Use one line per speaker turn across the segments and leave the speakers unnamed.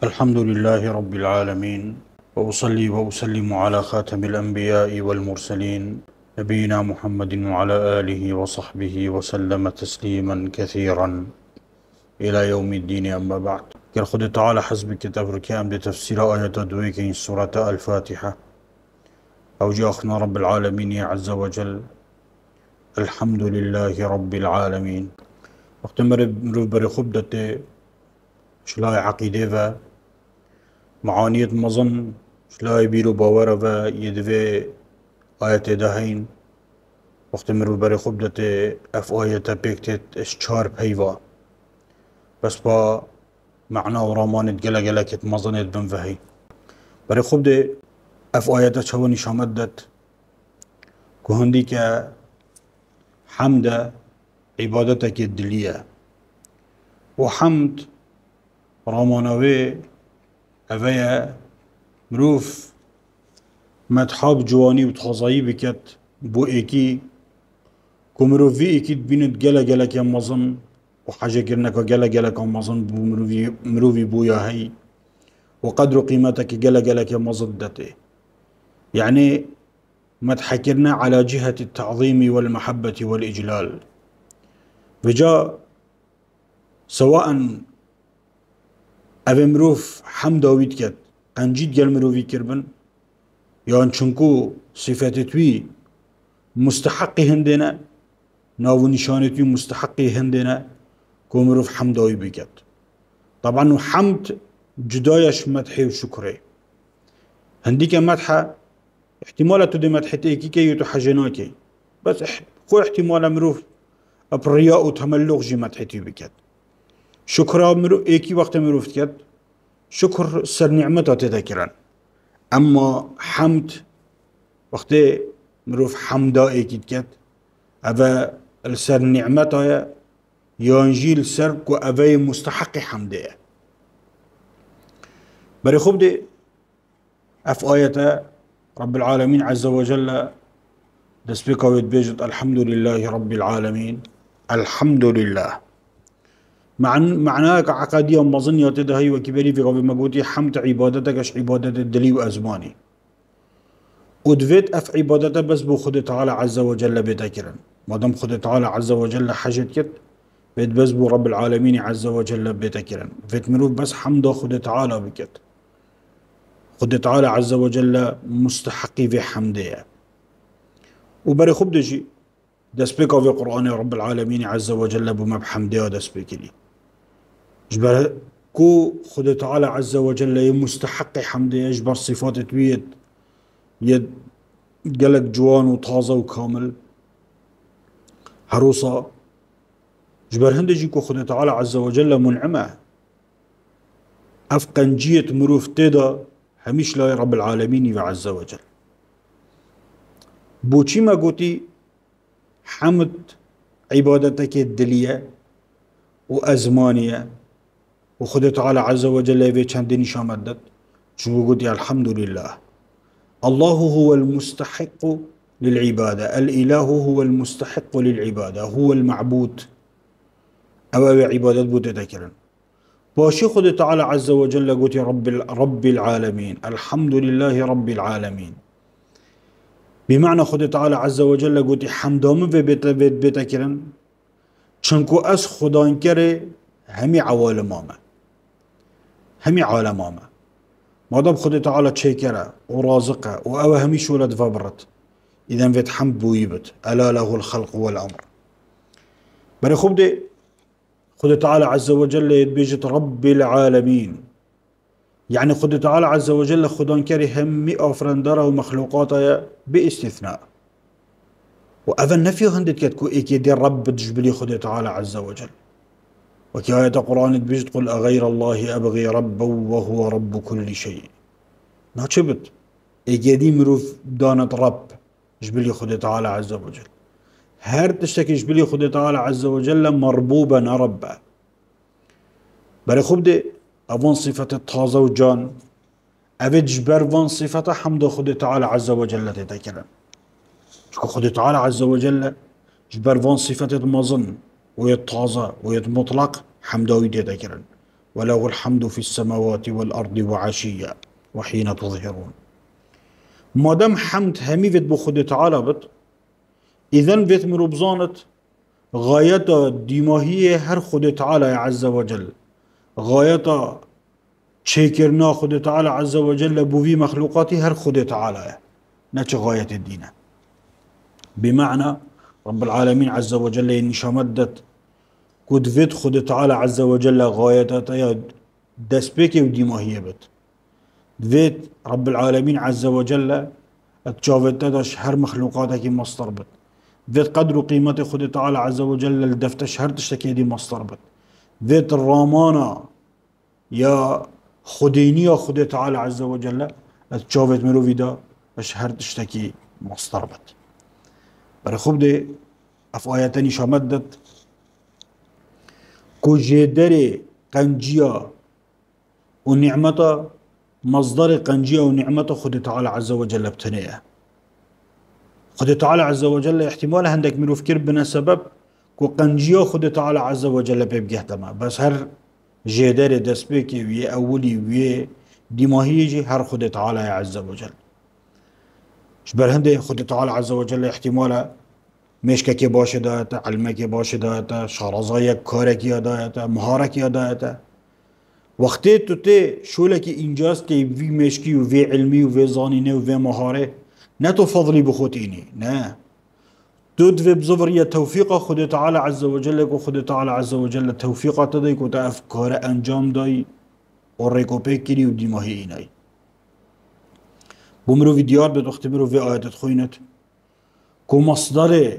الحمد لله رب العالمين، وأصلي وأسلم على خاتم الأنبياء والمرسلين نبينا محمد وعلى آله وصحبه وسلم تسليما كثيرا إلى يوم الدين. أما بعد، قال خد تعالى حسب كتاب ركام لتفسير آية دويك سورة الفاتحة. أو أخنا رب العالمين عز وجل. الحمد لله رب العالمين. وقت مرف بري خبدة شلاي عقيدة معانية مظن شلاي بيرو باورا و يدوي آية دهين. وقت مرو بري خبدة اف آية بيكتت اشچار بيوا بس با معنى ورامانت جلا جلا كت مظنت بنفهي بري خبدة اف آية چواني شامدت كهندي كا حمد عبادتك الدلية وحمد رامانوي اوه مروف مدحاب جواني وتخصائي بكت بو ايكي كمروف في ايكي بينت جلا جلا كم مظن وحاجة كرنكا جلا جلا كم مظن بو مروفي بويا هي وقدر قيمتك جلا جلا كم مظدته. يعني مدحكرنا على جهة التعظيم والمحبة والإجلال. وجاء سواء اوه مروف حمدا ويتكت قنجيد جل مروفي كربن يعني چونكو صفاتتوي مستحقي هندنا ناو نشانتوي مستحقي هندنا كو مروف حمداوي بكت. طبعا حمد جدايش مدحي وشكري هنديك مدحة احتمالات دي مدحتي كي يتو حجناكي بس خو احتمال مروف ابرياء وتملق جي مدحتي بكت. شكرا مروف ايكي وقت مروف كت شكر سر نعمته تذكرا. اما حمد وقت مروف حمدا ايكي كت اوه السر نعمته يانجيل سر كو اوه مستحق حمده. بري خوب دي اف آية رب العالمين عز وجل دسبيكا ويتبيجت الحمد لله رب العالمين. الحمد لله معناك عقديا مظنية تدهي وكبيري في غبي مقوتي حمد عبادتك اش عبادة الدلي وازماني ودفيت اف عبادته بس بو خد تعالى عز وجل بتكرا. مادام خد تعالى عز وجل حاجت كت بيت بس بو رب العالمين عز وجل بتكرا. فيت مروف بس حمد خد تعالى بكت خد تعالى عز وجل مستحقي في حمده. وبري خب دجي دسبيكا في قرآن رب العالمين عز وجل بما بحمده دسبيك لي جبر كو خد تعالى عز وجل مستحق حمده يجبر صفات تويت يد قلق جوان وطازة وكامل هروسا جبر هندجي كو خد تعالى عز وجل منعمة أفقنجية مروف تيدا هميش لا رب العالمين عز وجل. بوچي ما قوتي حمد عبادتك الدلية وأزمانية وخد تعالى عز وجل في چندني شامدت شو قوتي الحمد لله. الله هو المستحق للعبادة. الإله هو المستحق للعبادة هو المعبود أو عبادة بوتذكرا باشي خد تعالى عز وجل قوتي رب العالمين. الحمد لله رب العالمين بمعنى خد تعالى عز وجل قوتي حمدام في بيتكرا چنكو أس خدان كري همي عوالمامه همي عالمامه مادام خد تعالى تشيكرا ورازقه وأوه همي شولد فبرت إذن فيت حمد بويبت ألا له الخلق والأمر. بري خب دي خد تعالى عز وجل يتبيجت رب العالمين. يعني خد تعالى عز وجل خدان كري همي أفرندره ومخلوقاته باستثناء. وأذا النفي هندت كتكو إيكي دي رب تجبلي خد تعالى عز وجل. وكي آية القرآن تبيجت قل أغير الله أبغي ربا وهو رب كل شيء. ناتشبت إيكي دي مروف دانت رب جبلي خد تعالى عز وجل. هر تشتكي جبلي خد تعالى عز وجل مربوبا ربا. بري خب دي أفون صفة الطازة وجان أبي جبر فون صفة حمد خد تعالى عز وجل تتكرن. شكو خد تعالى عز وجل جبر فون صفة المظن ويت طازة ويت مطلق حمداوي تتكرن وله الحمد في السماوات والأرض وعشيا وحين تظهرون. ما دام حمد همي فيت بو خود تعالى بت، إذن فيت مرو بزانت غاية ديماهية هر خود تعالى عز وجل، غاية شكرنا خود تعالى عز وجل بوفي مخلوقاتي هر خود تعالى نتش غاية الدين. بمعنى رب العالمين عز وجل إن شمدت كود فيت خود تعالى عز وجل غاية دسبيكي وديماهية بت فيت رب العالمين عز وجل اتشافت تدش هر مخلوقاتك مصدر بت فيت قدر قيمة خود تعالى عز وجل الدفتش هر تشتكي دي مصدر بت فيت الرامانا يا خدينية خود تعالى عز وجل اتشافت ملو فيدا اش هر تشتكي مصدر بت. برای خوب ده اف آیتانی شامدت کو جدر قنجيا ونعمته مصدر قنجيا ونعمته خود تعالى عز وجل بتنيه. خود تعالى عز وجل احتمال هندك منو فكر بنا سبب كو قنجيا خود تعالى عز وجل بيبقى تمام، بس هر جدر دسبيكي وي اولي وي دماهيجي هر خود تعالى عز وجل. شبر هنده خود تعالى عز وجل احتمال مشكك باشه دايتا، علمك باشه دايتا، شارزايا كاركي دايتا، مهاركي دايتا. وقتی تو تی شولك انجاز تی وی مشکی و وی علمی و وی زانینه و وی مهاره نه تو فضلی بخوتینی، نه تو دوی بزفر توفیق خود تعالى عز وجل کو خود تعالى عز وجل توفیق تدای کو تا افکار انجام دای و ریکو پیکری و دیماهی اینای. بمرو في ديار بتختبروا في آيات خوينت كو مصدر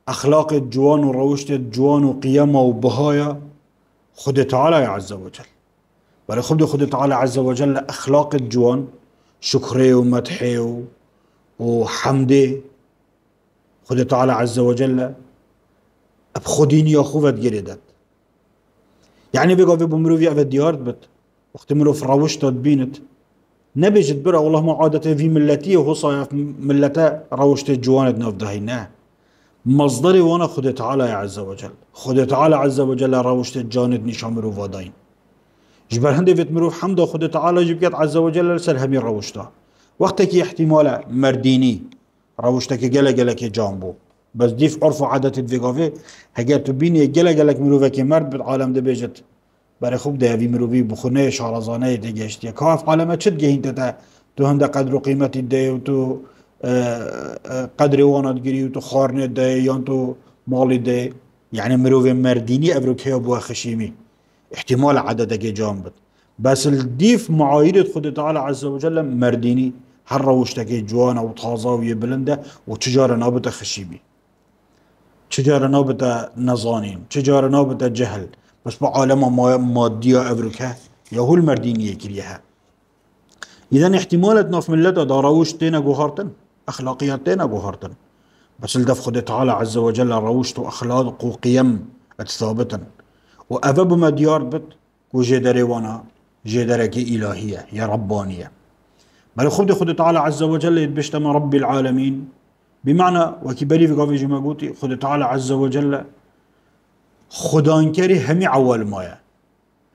أخلاق الجوان وروشت الجوان وقيامة وبهايا خد تعالى عز وجل. بل خد تعالى عز وجل أخلاق الجوان شكره ومدحه وحمده خد تعالى عز وجل أبخديني يا خوفت جريدت. يعني بيقى في بمرو في آيات ديار بت واختمروا في روشت بينت نبيجت برا والله ما عادته في ملتي وهو صايف ملته روشت الجوانت نفدهيناه مصدري وانا خد تعالى عز وجل. خد تعالى عز وجل روشت الجانب نشامرو فادين جبر هندي فيت مروف حمد خد تعالى جبكت عز وجل سلهمي روشته وقتك احتمال مرديني روشتك جلك جامبو بس ديف عرف عادة الفيقافي هجات بيني جلك مروفك مرد بالعالم ده بيجت برای خوب ده وی مروی بخونه شارزانه دیگهشتی که اف عالمه چت گهین تو هنده قدر و قیمتی ده و تو قدر وانات گیری و تو خارنه ده یا تو مالی ده يعني مروی مردینی افروکه ابو خشیمی احتمال عدده جامد بس الديف معايير خود تعالى عز وجل مرديني هر روشتك جوانا وطازة ويبلنده وتجارة نابته خشيمي تجارة نابته نظانين تجارة نابته جهل بس بعالم مادية أفريكا يهو المردينية كليها. إذن احتمالات ناف ملتا داروش تينا جوهرتن أخلاقيات تينا جوهرتن بس الدف خد تعالى عز وجل روشت أخلاق وقيم ثابتا وأفب ما ديار بت وجدري وانا جدرك إلهية يا ربانية بل خد تعالى عز وجل يتبشتم رب العالمين بمعنى وكبري في قافي جماقوتي خد تعالى عز وجل خدانكري همي عوالمايا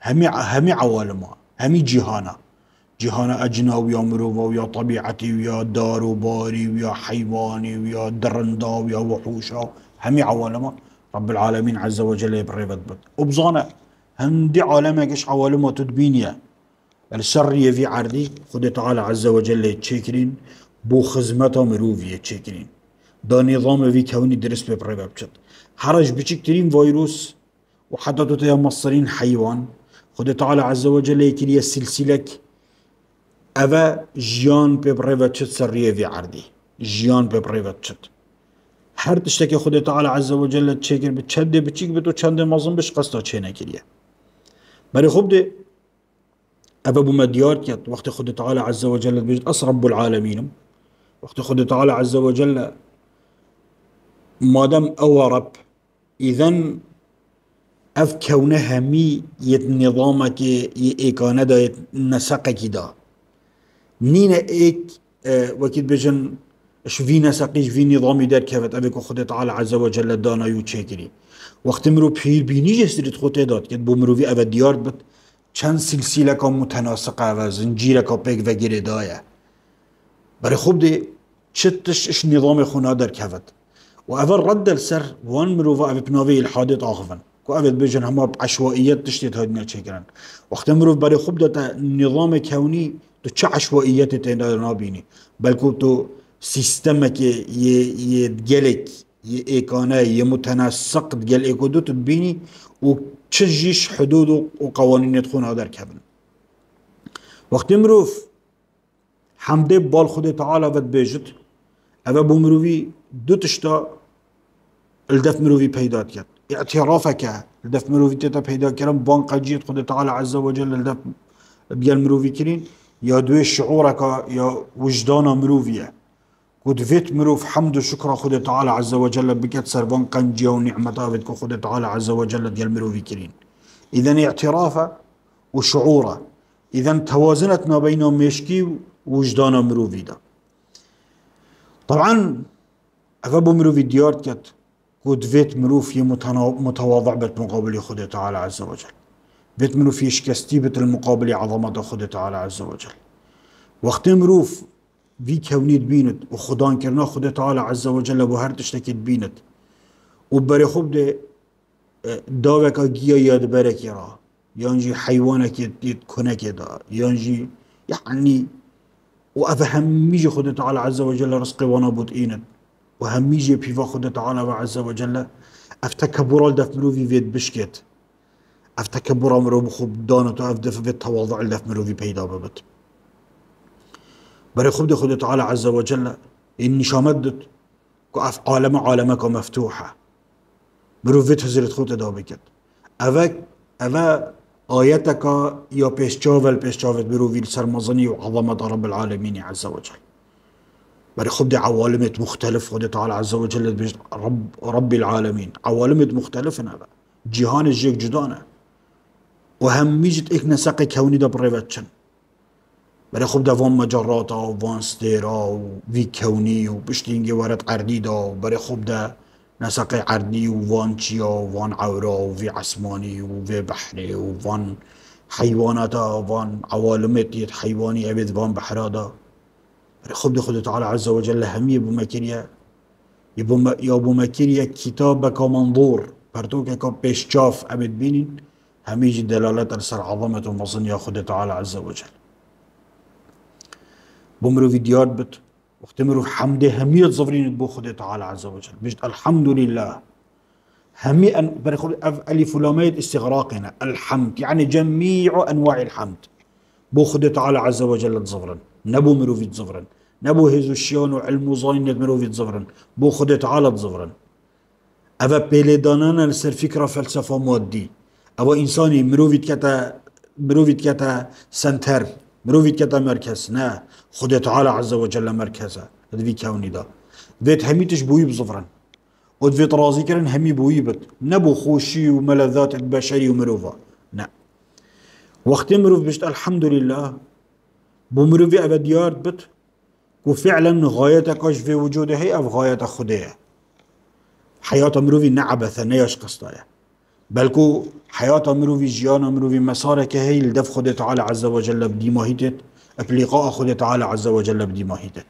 همي عوالما همي جهانا أجنا ويا مروفا ويا طبيعتي ويا دار وباري ويا حيواني ويا درندا ويا وحوشا همي عوالما رب العالمين عز وجل يبريفت بك وبزانا هندي عالمك ايش عوالما تدبينيا السرية في عردي خد تعالى عز وجل يتشكرين بو خزمتا مروفي يتشكرين دا نظام في كوني درس ببريفت بشت حرج بشكترين فيروس وحتى تتيا مصرين حيوان خد تعالى عز وجل يكري السلسلة أفا جيان ببريفت شت سرية في عردي جيان ببريفت شت هر تشتكي خد تعالى عز وجل تشكر بتشد بتشيك بتو چند مازن بش قصدا چينا كريا بري خوب ده أفا بمديار كت وقت خد تعالى عز وجل بيجد أس رب العالمين وقت خد تعالى عز وجل مادام أو رب إذن اف كونه همي يت نظامك يكانه دا يت نسقك دا نينا ايك وكيد بجن شفي نسقيش في نظامي دار كفت افكو خد تعالى عز وجل دانا يو تشكري وقت مرو بير بيني جسرت خوته داد كد بو مرو في اف ديار بت چند سلسله که متناسقه و زنجیره که پیک و گیره دایه برای خوب دی چتش نظام خونا در کفت و اول رد السر وان مروفا او بناوی الحادث آخفن که اول بجن همه عشوائیت تشتید های دنیا چه کرن وقتی مروف برای خوب دا نظام کونی تو چه عشوائیت تینا نابینی بلکه تو سیستم که یه گلک یه ایکانه یه متناسق گل ایکودو تبینی و چه جیش حدود و قوانین تخون در کبن وقتی مروف حمده بال خود تعالی ود بیجت اوه بو مروفی دو تشتا الدف مروفی پیدا کرد اعترافه که الدف مروفی تیتا پیدا کردن بان قجیت خود تعالی عز و جل الدف بیال مروفی کرین یا دوی شعوره که یا وجدان مروفیه قد فيت مروف حمد وشكر خود تعالى عز وجل بكت سربان قنجيا ونعمته بدك خود تعالى عز وجل ديال مروفي كرين اذا اعترافه وشعوره اذا توازنت ما بين مشكي ووجدان مروفي ده طبعا اغلب مروفي ديار كت قد فيت مروف متواضع بالمقابل خود تعالى عز وجل فيت مروف يشكستي المقابل عظمته خود تعالى عز وجل وقت مروف في كونيت بينت وخدان كرنا خد تعالى عز وجل بو هر تشتكيت بينت وبري خوب ده داوك اجيا ياد برك يرا يانجي حيوانك يتكونك دا يانجي يعني وافهميجي خد تعالى عز وجل رزقي وانا بوتينت وهميجي بيفا خد تعالى عز وجل افتكبر الدف مروفي فيت بشكت افتكبر امرو بخوب دانتو افدف في التواضع الدف مروفي بيدا ببت بري خود خود تعالى عز وجل إني شامدت كأف عالمك مفتوحة بروفيت هزرت خود دابكت أفا آياتك يا بيشتشافل بروفيل سرمزني وعظمة رب العالمين عز وجل بري خود عوالمت مختلف خود تعالى عز وجل رب العالمين عوالمت مختلف أبا جهان الجيك جدانه وهم ميجت إك نساقي كوني دا بريفتشن برای خوب دوام مجرات و وان ستیرا و وی کونی و بشتینگی ورد عردی دا و برای خوب ده نسق عردی و وان چیا و وان عورا و وی عسمانی و وی بحری و وان حیوانات و وان عوالمت یت حیوانی ابد وان بحرا دا برای خوب ده خود تعالی عز و جل همی بومکریه کتاب که منظور پرتو که پیشچاف ابد بینین همیج دلالت سر عظمت و مصنع خود تعالی عز و جل بمرو في ديار بت وقت مرو حمده همية صفرين بو خده تعالى عز وجل بجد الحمد لله همي أن بريخد ألف لامية استغراقنا الحمد يعني جميع أنواع الحمد بو خده تعالى عز وجل تصفرن نبو مرو في تصفرن نبو هزو الشيان وعلم وظاين مرو في تصفرن بو خده تعالى تصفرن أفا بيلدانانا لسر فكرة فلسفة مادي أو إنساني مرو في كتا سنتر مروفيت كتا مركز نا خد تعالى عز وجل مركزه هذا في كوني دا فيت هميتش بوي بصفرا ود فيت رازي كرن همي بوي بت نبو خوشي وملذات البشري ومروفا نا وقت مروف بشت الحمد لله بمروفي ابديار بت وفعلا غايتك اش في وجوده هي او غاية خديه حياة مروفي نعبثة نياش قصدايا بلكو حياة مروفي جيانا مروفي مسارك هي لدف خد تعالى عز وجل بدي ماهيتت بلقاء خد تعالى عز وجل بدي ماهيتت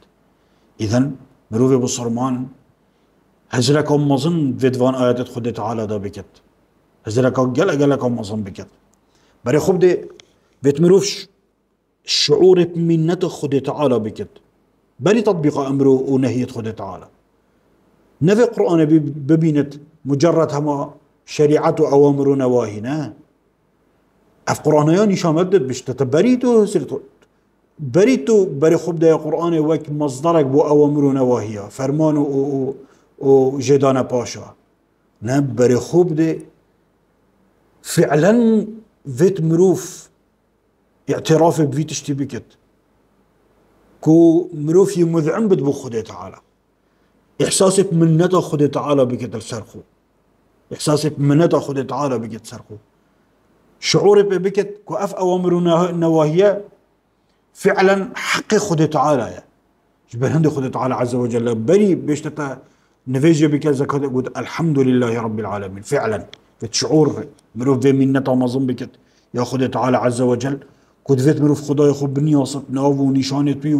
إذن مروفي بصرمان هزرك مظن فيدفان آيات خد تعالى دا بكت هزرك قلق مظن بكت بري خب دي بيت مروف الشعور بمنة خد تعالى بكت بري تطبيق أمره ونهية خد تعالى نفي قرآن ببينت مجرد هما شريعة أوامر ونواهينا اف قرآنيان شامدت بشتت بريتو سرتو بريتو بري خب ده قرآن وك مصدرك بو أوامر ونواهيا فرمان و جدان باشا نه بري خب ده فعلا فيت مروف اعتراف بفيت اشتبكت كو مروف يمذعن بو خده تعالى احساسك منته خده تعالى بكت السرخو إحساسك منته خد تعالى بكت سرقو شعورك بكت كأف أوامر نواهية فعلا حق خد تعالى يا جبل هند خد تعالى عز وجل بري بيشتتا نفيجي بك زكاة قد الحمد لله رب العالمين فعلا في شعور مروف في منته مظن بكت يا خدا تعالى عز وجل كود فيت مروف خداي خو بنياصب ناو ونشانت بي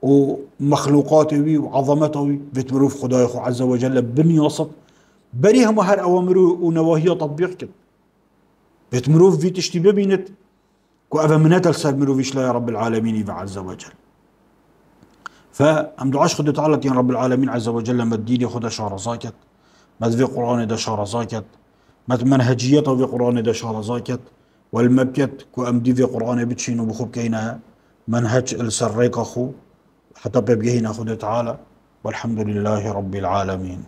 ومخلوقاته بي وعظمته بي فيت مروف خداي خو عز وجل بنياصب بريهم هر أوامره ونواهيه تطبيق كد فيت مروف في تشتبه بينت كو أفا منات السر مروفيش لا يا رب العالمين عز وجل. فهم دعاش خد تعالى يا رب العالمين عز وجل ما الدين خد شهر زاكت ما في قرآن ده شهر زاكت ما منهجيته في قرآن ده شهر زاكت والمبكت كو أمدي في قرآن بتشين وبخوب كينا منهج السريق أخو حتى بيبقى هنا خد تعالى والحمد لله رب العالمين.